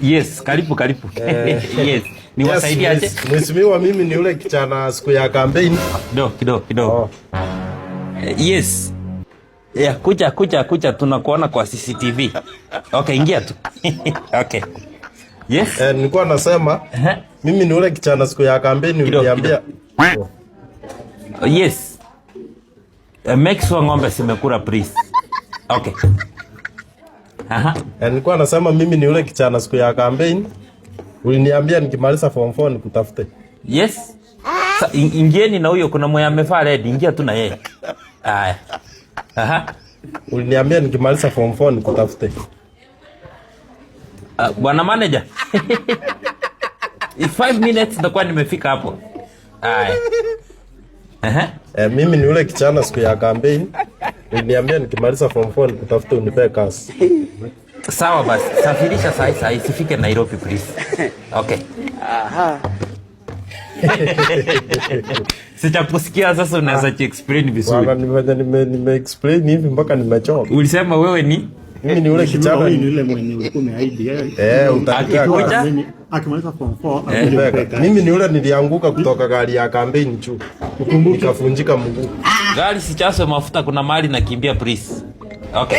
Yes, karibu. Yes. Niwasaidie aje? Mheshimiwa, mimi ni yule kijana siku ya campaign. Kidogo. Oh. Yes. Yeah, kucha tunakuona kwa CCTV. Okay, ingia tu. Okay. Yes. Nilikuwa nasema mimi ni yule kijana siku ya campaign uliniambia. Yes. Make sure ng'ombe simekula please. Okay. Nilikuwa nasema mimi ni yule kijana siku ya campaign uliniambia nikimaliza form 4 nikutafute. Yes. Ingieni na huyo, kuna mmoja amevaa red, ingia tu na yeye. Haya. Uliniambia nikimaliza form 4 nikutafute. Bwana manager. 5 minutes nitakuwa nimefika hapo. Haya. Mimi ni yule kijana siku ya campaign uliniambia nikimaliza form 4 nikutafute unipe kazi. Sawa basi, safirisha saa isifike Nairobi please. Okay. Sijakusikia sasa, unaweza explain vizuri. Bwana, nime explain hivi mpaka nimechoka. Ulisema wewe ni mimi ni yule kijana ni yule mwenye ulikuwa umeahidi akikuja akimaliza form 4 mimi ni yule nilianguka kutoka gari ya campaign juu. Nikafunjika mguu. Gari sichaswe mafuta, kuna mali nakimbia please. Okay.